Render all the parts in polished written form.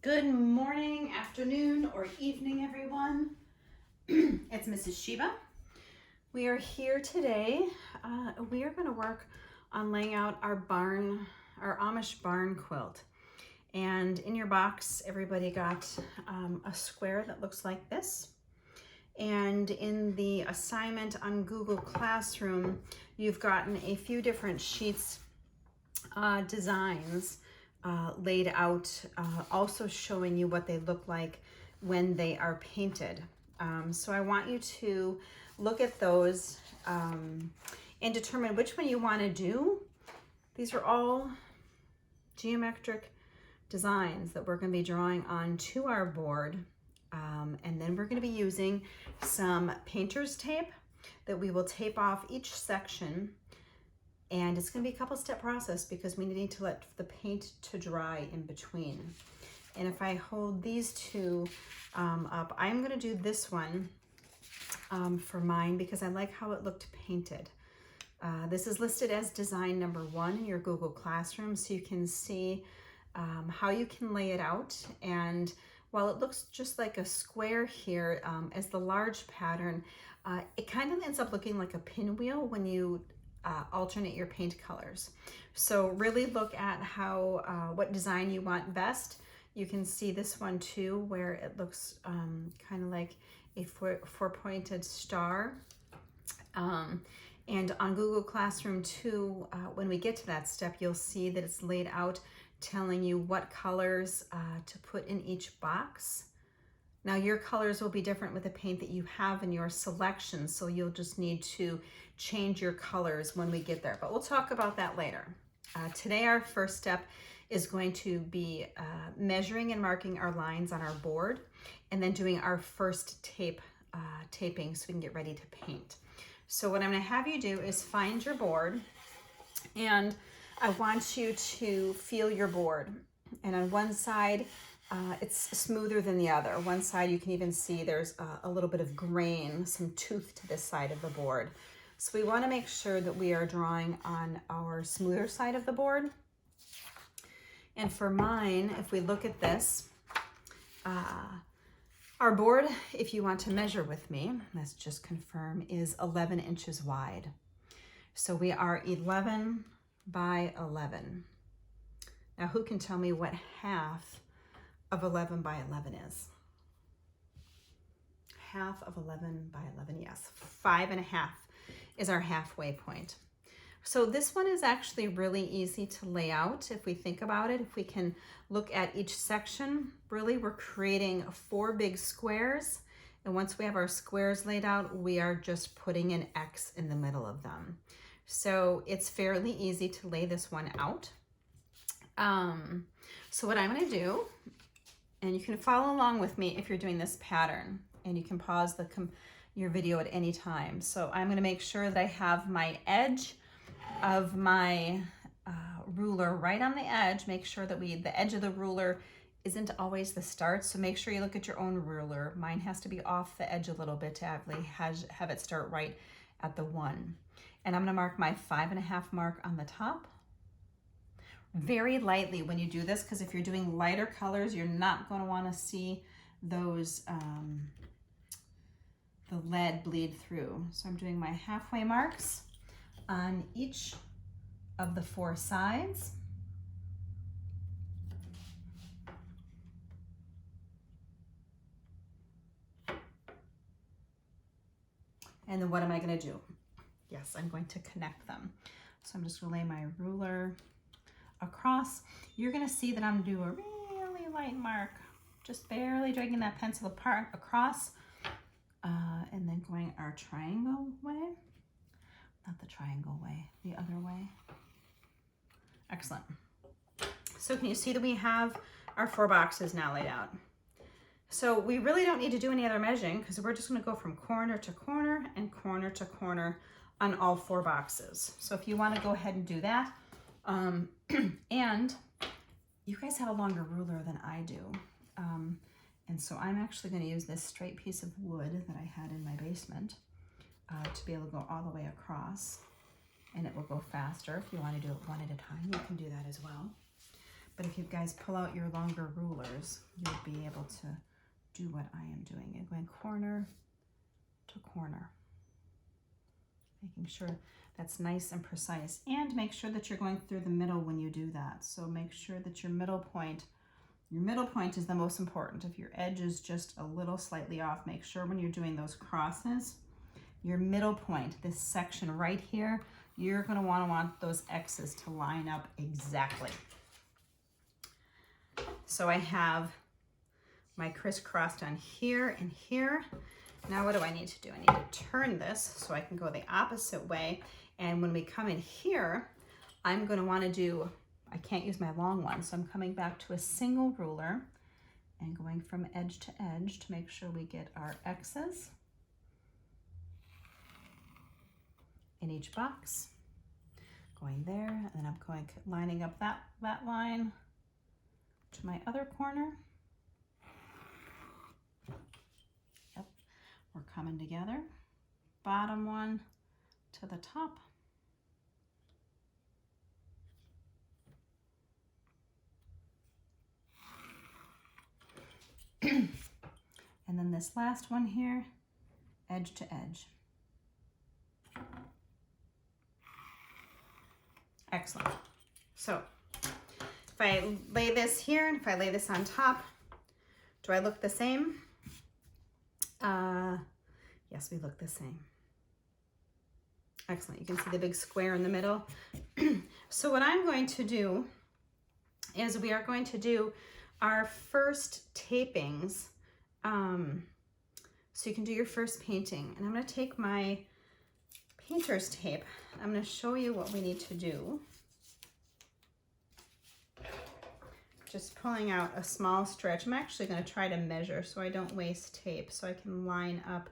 Good morning, afternoon, or evening, everyone. It's Mrs. Sheba. We are here today. We are going to work on laying out our Amish barn quilt. And in your box, everybody got a square that looks like this. And in the assignment on Google Classroom, you've gotten a few different sheets, designs laid out, also showing you what they look like when they are painted. So I want you to look at those and determine which one you want to do. These are all geometric designs that we're going to be drawing onto our board. And then we're going to be using some painter's tape that we will tape off each section. And it's going to be a couple step process because we need to let the paint to dry in between. And if I hold these two up, I'm going to do this one for mine because I like how it looked painted. This is listed as design number 1 in your Google Classroom, so you can see how you can lay it out. And while it looks just like a square here, as the large pattern, it kind of ends up looking like a pinwheel when you alternate your paint colors. So really look at how what design you want best. You can see this one too, where it looks kind of like a four-pointed star. And on Google Classroom too, when we get to that step, you'll see that it's laid out telling you what colors to put in each box. Now your colors will be different with the paint that you have in your selection, so you'll just need to change your colors when we get there, but we'll talk about that later. Today our first step is going to be measuring and marking our lines on our board, and then doing our first taping so we can get ready to paint. So what I'm going to have you do is find your board, and I want you to feel your board. And on one side, it's smoother than the other. One side you can even see there's a little bit of grain, some tooth to this side of the board. So we want to make sure that we are drawing on our smoother side of the board. And for mine, if we look at this, our board, if you want to measure with me, let's just confirm, is 11 inches wide. So we are 11 by 11. Now who can tell me what half of 11 by 11 is? Half of 11 by 11, yes. 5.5 is our halfway point. So this one is actually really easy to lay out if we think about it. If we can look at each section, really we're creating 4 big squares. And once we have our squares laid out, we are just putting an X in the middle of them. So it's fairly easy to lay this one out. So what I'm going to do, and you can follow along with me if you're doing this pattern, and you can pause your video at any time. So I'm going to make sure that I have my edge of my ruler right on the edge. Make sure that the edge of the ruler isn't always the start, so make sure you look at your own ruler. Mine has to be off the edge a little bit to have it start right at the 1. And I'm going to mark my 5.5 mark on the top. Very lightly when you do this, because if you're doing lighter colors, you're not going to want to see those the lead bleed through. So I'm doing my halfway marks on each of the 4 sides. And then what am I going to do? Yes, I'm going to connect them. So I'm just going to lay my ruler across. You're going to see that I'm doing a really light mark, just barely dragging that pencil apart across, and then going our triangle way. Not the triangle way, the other way. Excellent. So can you see that we have our 4 boxes now laid out? So we really don't need to do any other measuring because we're just going to go from corner to corner and corner to corner on all 4 boxes. So if you want to go ahead and do that, and you guys have a longer ruler than I do. And so I'm actually going to use this straight piece of wood that I had in my basement to be able to go all the way across, and it will go faster. If you want to do it one at a time, you can do that as well. But if you guys pull out your longer rulers, you'll be able to do what I am doing. You're going corner to corner, making sure that's nice and precise, and make sure that you're going through the middle when you do that. So make sure that your middle point is the most important. If your edge is just a little slightly off, make sure when you're doing those crosses, your middle point, this section right here, you're going to want those X's to line up exactly. So I have my crisscrossed on here and here. Now what do I need to do? I need to turn this so I can go the opposite way. And when we come in here, I'm going to want to do, I can't use my long one, so I'm coming back to a single ruler and going from edge to edge to make sure we get our X's in each box. Going there, and then I'm going lining up that line to my other corner. Yep, we're coming together. Bottom one to the top. And then this last one here, edge to edge. Excellent. So if I lay this here and if I lay this on top, do I look the same? Yes, we look the same. Excellent. You can see the big square in the middle. So what I'm going to do is we are going to do our first tapings. So you can do your first painting. And I'm going to take my painter's tape. I'm going to show you what we need to do. Just pulling out a small stretch. I'm actually going to try to measure so I don't waste tape, so I can line up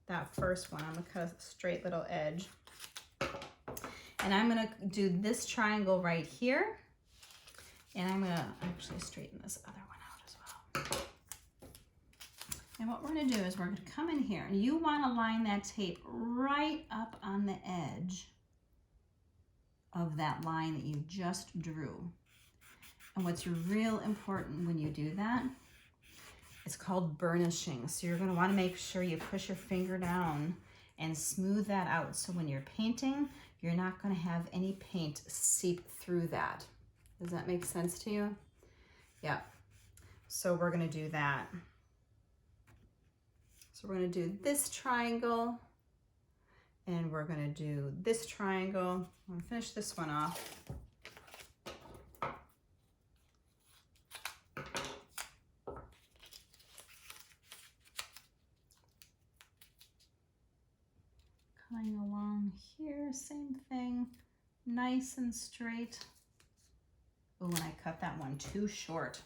that first one. I'm going to cut a straight little edge. And I'm going to do this triangle right here. And I'm going to actually straighten this other one out as well. And what we're going to do is we're going to come in here, and you want to line that tape right up on the edge of that line that you just drew. And what's real important when you do that, it's called burnishing. So you're going to want to make sure you push your finger down and smooth that out. So when you're painting, you're not going to have any paint seep through that. Does that make sense to you? Yeah. So we're going to do that. So we're going to do this triangle, and we're going to do this triangle. I'm going to finish this one off. Coming along here, same thing, nice and straight. Oh, and I cut that one too short.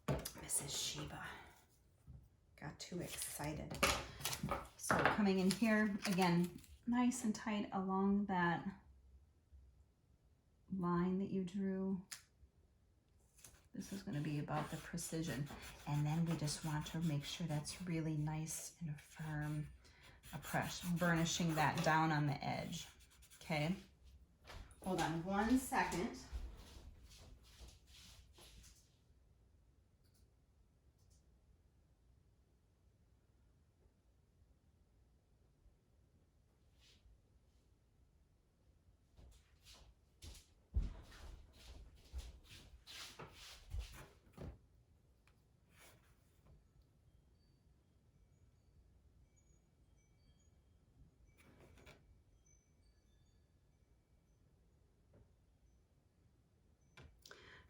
Mrs. Sheba got too excited. So coming in here, again, nice and tight along that line that you drew. This is going to be about the precision. And then we just want to make sure that's really nice and firm. A press, burnishing that down on the edge. Okay. Hold on 1 second.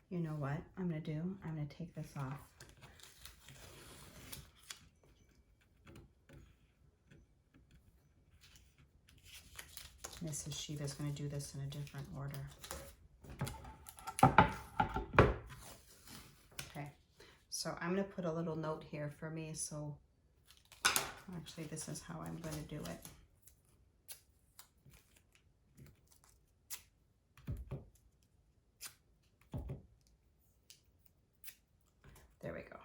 You know what I'm going to do? I'm going to take this off. Mrs. Sheba's going to do this in a different order. Okay, so I'm going to put a little note here for me. So actually, this is how I'm going to do it. There we go.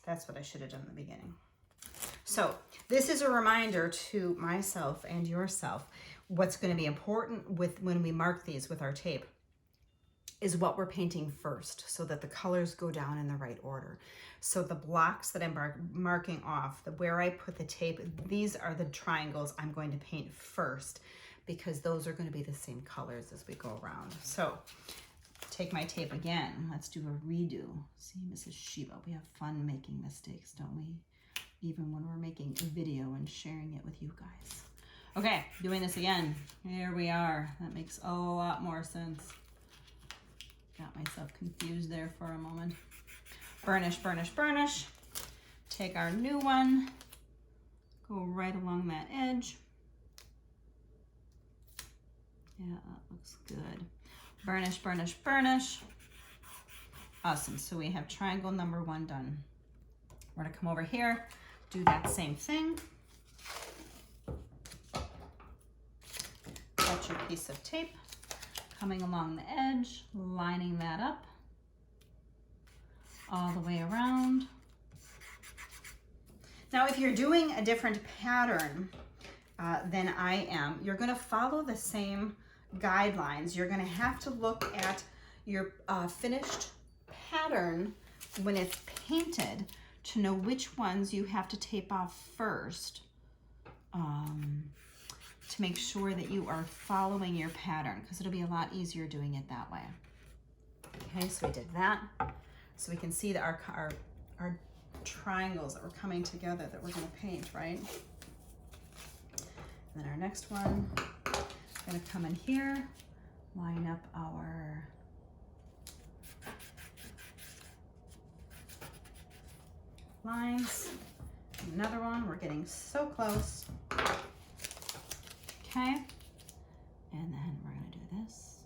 That's what I should have done in the beginning. So this is a reminder to myself and yourself what's going to be important with when we mark these with our tape is what we're painting first so that the colors go down in the right order. So the blocks that I'm marking off, where I put the tape, these are the triangles I'm going to paint first because those are going to be the same colors as we go around. So take my tape again. Let's do a redo. See, Mrs. Shiva, we have fun making mistakes, don't we? Even when we're making a video and sharing it with you guys. Okay, doing this again. Here we are. That makes a lot more sense. Got myself confused there for a moment. Burnish, burnish, burnish. Take our new one. Go right along that edge. Yeah, that looks good. Burnish, burnish, burnish. Awesome, so we have triangle number 1 done. We're gonna come over here, do that same thing. Got your piece of tape, coming along the edge, lining that up all the way around. Now, if you're doing a different pattern than I am, you're gonna follow the same guidelines. You're gonna have to look at your finished pattern when it's painted to know which ones you have to tape off first to make sure that you are following your pattern, because it'll be a lot easier doing it that way. Okay, so we did that. So we can see that our triangles that were coming together that we're going to paint, right? And then our next one, we're going to come in here, line up our lines. Another one, we're getting so close. Okay, and then we're going to do this.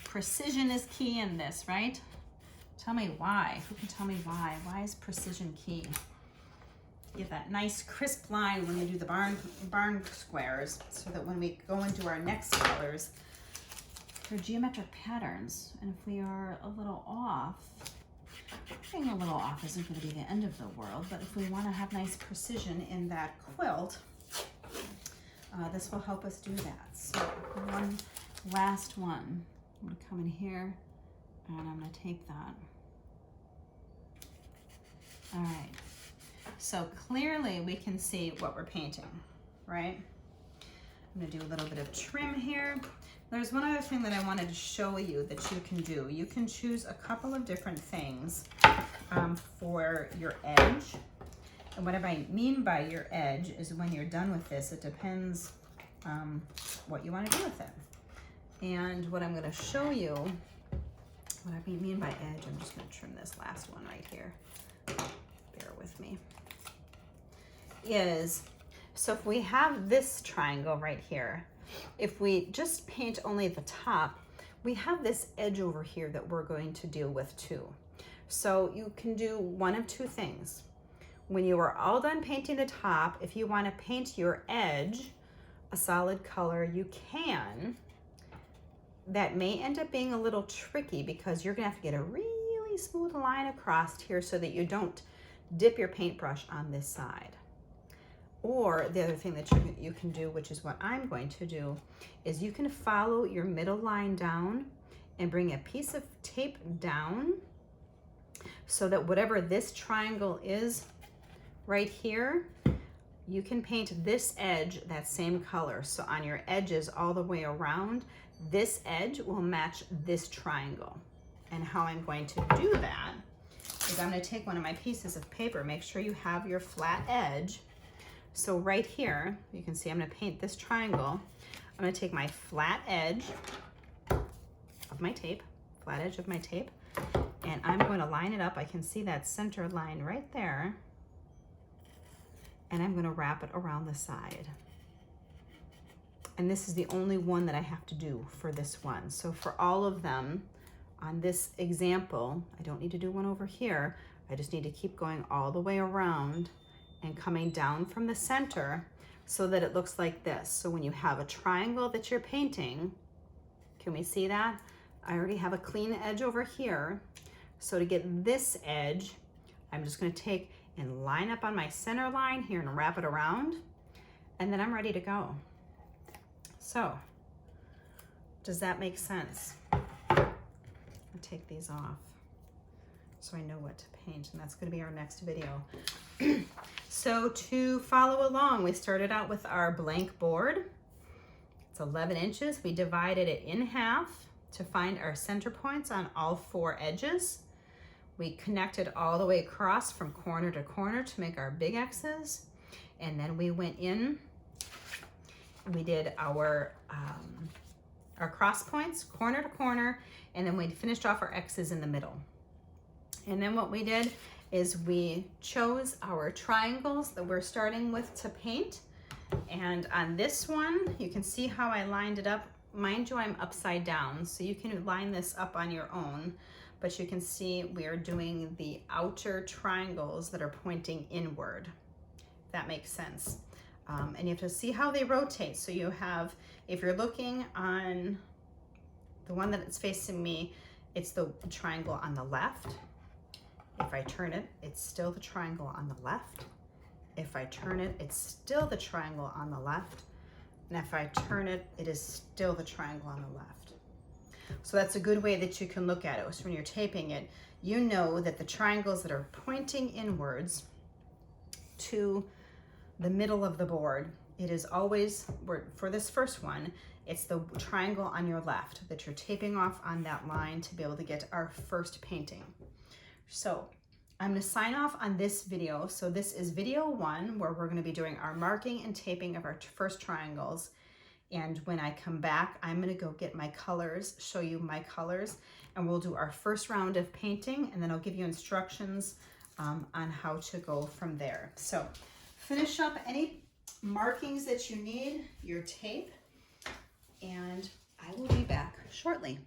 Precision is key in this, right? Tell me why. Who can tell me why? Why is precision key? Get that nice crisp line when you do the barn squares, so that when we go into our next colors, they're geometric patterns. And if we are a little off, being a little off isn't going to be the end of the world, but if we want to have nice precision in that quilt, this will help us do that. So one last one. I'm going to come in here and I'm going to tape that. All right. So clearly we can see what we're painting, right? I'm going to do a little bit of trim here. There's one other thing that I wanted to show you that you can do. You can choose a couple of different things for your edge. And what I mean by your edge is when you're done with this, it depends what you want to do with it. And what I'm going to show you, what I mean by edge, I'm just going to trim this last one right here. Bear with me. So if we have this triangle right here, if we just paint only the top, we have this edge over here that we're going to deal with too. So you can do one of two things. When you are all done painting the top, if you want to paint your edge a solid color, you can. That may end up being a little tricky because you're going to have to get a really smooth line across here so that you don't dip your paintbrush on this side. Or the other thing that you can do, which is what I'm going to do, is you can follow your middle line down and bring a piece of tape down so that whatever this triangle is right here, you can paint this edge that same color. So on your edges all the way around, this edge will match this triangle. And how I'm going to do that is I'm going to take one of my pieces of paper, make sure you have your flat edge. So right here, you can see I'm going to paint this triangle. I'm going to take my flat edge of my tape, and I'm going to line it up. I can see that center line right there. And I'm going to wrap it around the side. And this is the only one that I have to do for this one. So for all of them on this example, I don't need to do one over here. I just need to keep going all the way around and coming down from the center so that it looks like this. So when you have a triangle that you're painting, can we see that? I already have a clean edge over here. So to get this edge, I'm just going to take and line up on my center line here and wrap it around, and then I'm ready to go. So Does that make sense? I'll take these off so I know what to paint, and that's going to be our next video. So to follow along, we started out with our blank board. It's 11 inches. We divided it in half to find our center points on all 4 edges. We connected all the way across from corner to corner to make our big X's. And then we went in, we did our cross points, corner to corner, and then we finished off our X's in the middle. And then what we did is we chose our triangles that we're starting with to paint. And on this one, you can see how I lined it up. Mind you, I'm upside down, so you can line this up on your own, but you can see we are doing the outer triangles that are pointing inward, if that makes sense. And you have to see how they rotate. So you have, if you're looking on the one that it's facing me, it's the triangle on the left. If I turn it, it's still the triangle on the left. If I turn it, it's still the triangle on the left. And if I turn it, it is still the triangle on the left. So that's a good way that you can look at it. So when you're taping it, you know that the triangles that are pointing inwards to the middle of the board, it is always, for this first one, it's the triangle on your left that you're taping off on that line to be able to get our first painting. So I'm going to sign off on this video. So this is video 1, where we're going to be doing our marking and taping of our first triangles. And when I come back, I'm going to go get my colors, show you my colors, and we'll do our first round of painting, and then I'll give you instructions on how to go from there. So finish up any markings that you need, your tape, and I will be back shortly.